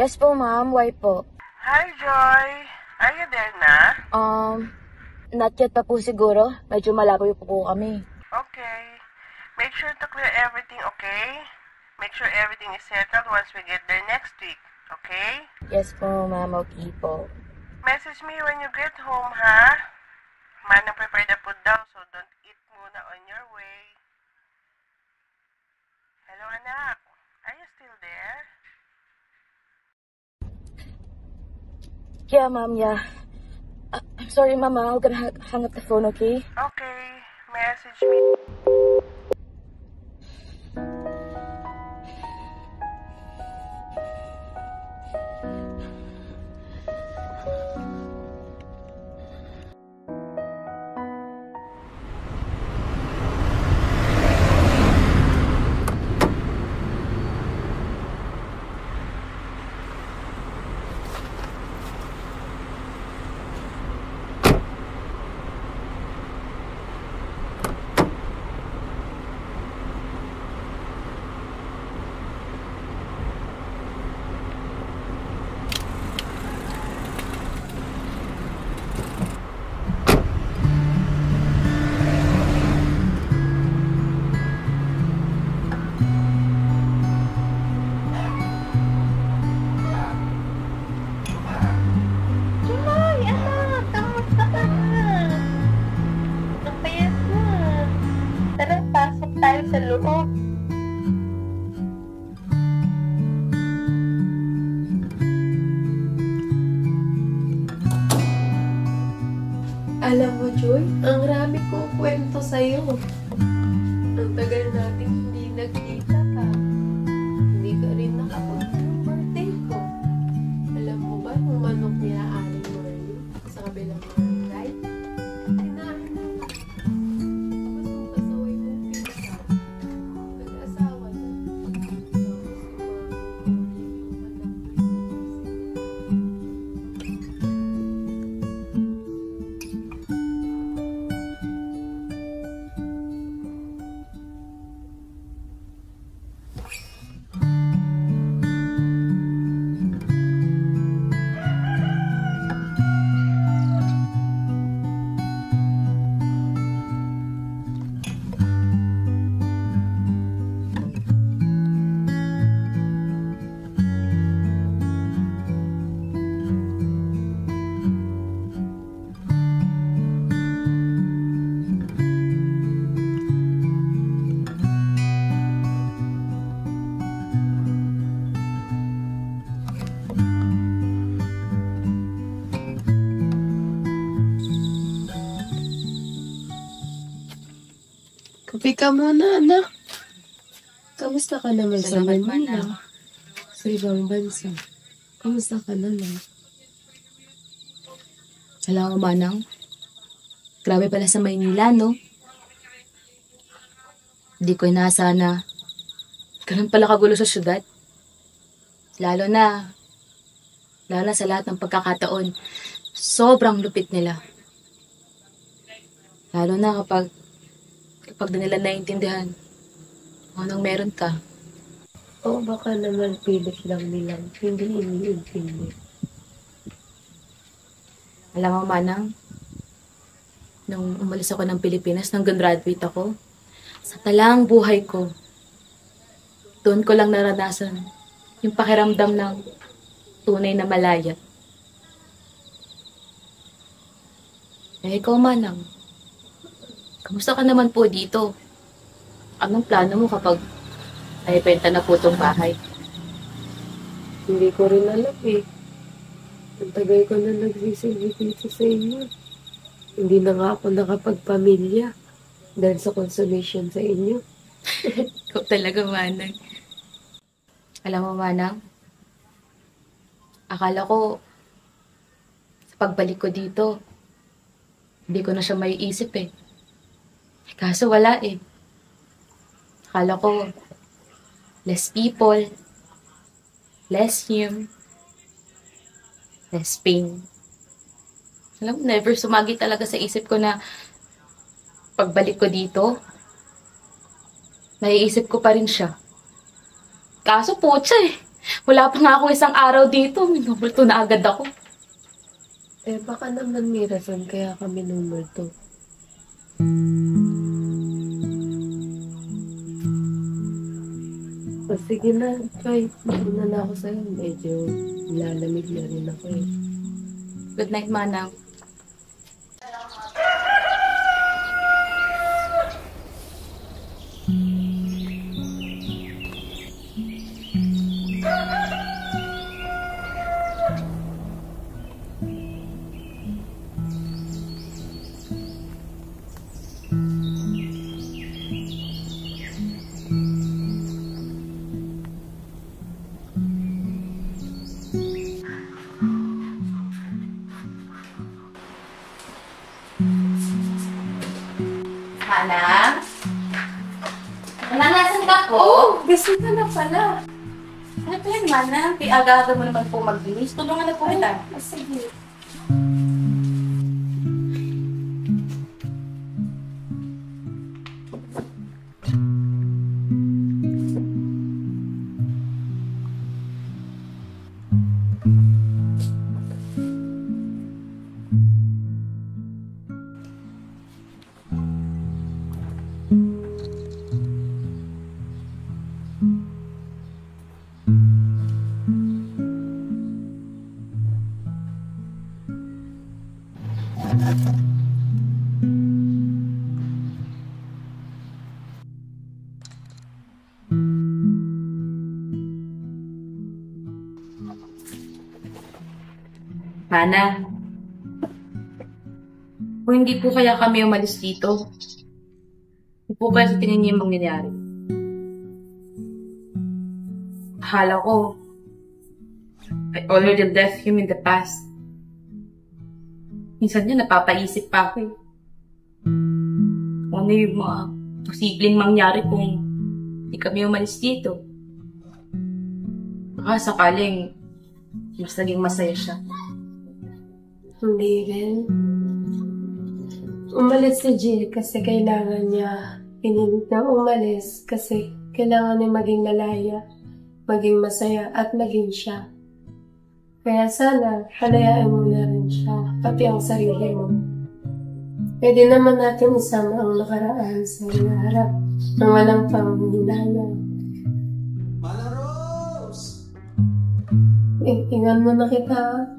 Yes po, ma'am. Why po? Hi, Joy. Are you there na? Not yet pa po siguro. Medyo malabo po kami. Okay. Make sure to clear everything, okay? Make sure everything is settled once we get there next week, okay? Yes po, ma'am. Okay po. Message me when you get home, ha? Manang prepare the food daw, so don't eat muna on your way. Hello, anak. Are you still there? Yeah, ma'am, yeah. I'm sorry, ma'am. I'm gonna hang up the phone, okay? Okay. Message me. Sa loob. Alam mo, Joy, ang rami kong kwento sa'yo. Ang tagal natin hindi nagkita ka. Hindi ka rin nakapunta ng birthday ko. Alam mo ba yung manok nila Aling Marley sa kabilang barangay? Tinahan na. Tapos yung kasaway mong pinsa. Nag-asawa na. Tapos yung mga Kape ka muna, anak. Kamusta ka naman sa Manila? Sa ibang bansa. Kamusta ka naman? Alam mo, Manang, grabe pala sa Maynila, no? Hindi ko inaasahan na ganun pala kagulo sa syudad. Lalo na sa lahat ng pagkakataon, sobrang lupit nila. Lalo na kapag di nila naiintindihan kung anong meron ka. O baka naman pilit lang nilang hindi iniintindi. Alam mo, Manang, nung umalis ako ng Pilipinas, nung graduate ako, sa talang buhay ko, doon ko lang naranasan yung pakiramdam ng tunay na malaya. Eh, ikaw, Manang, kamusta ka naman po dito? Anong plano mo kapag ay benta na po itong bahay? Hindi ko rin alam eh. Ang tagal ko na nagsisilbi dito sa inyo. Hindi na nga ako nakapagpamilya dahil sa consolation sa inyo. Ikaw talaga, Manang. Alam mo, Manang, akala ko sa pagbalik ko dito, hindi ko na siya maiisip eh. Kaso wala eh. Akala ko, less people, less him, less pain. Alam mo, never sumagi talaga sa isip ko na pagbalik ko dito, naiisip ko pa rin siya. Kaso putya eh. Wala pa nga akong isang araw dito. Minumulto na agad ako. Eh, baka naman may rason kaya kami numulto. O sige na, Joy. Muna na ako sa'yo. Medyo nilalamig na rin ako eh. Good night, Manang. Manang? Manang, nasan ka po? Gising ka na pala. Ano pa yan, Manang? Aga-aga mo naman po maglinis. Tulungan na po kita. Sige. Manang, kung hindi po kaya kami umalis dito, hindi po kaya sa tingin niyo yung mangyayari. Akala ko, I already left him in the past. Minsan yun, napapaisip pa ako eh. Kung ano yung mga posibleng mangyari kung hindi kami umalis dito. Baka sakaling mas naging masaya siya. Hindi rin. Umalis si Jill kasi kailangan niya. Pinilit na umalis kasi kailangan niya maging malaya, maging masaya at maging siya. Kaya sana, halayaan mo na rin siya, pati ang sarili mo. Pwede naman natin isama ang nakaraan sa harap ng walang panghinala. Mana Rose! Ingan mo na kita.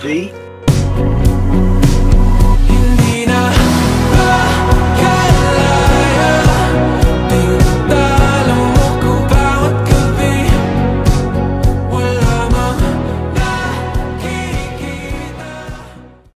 Jay?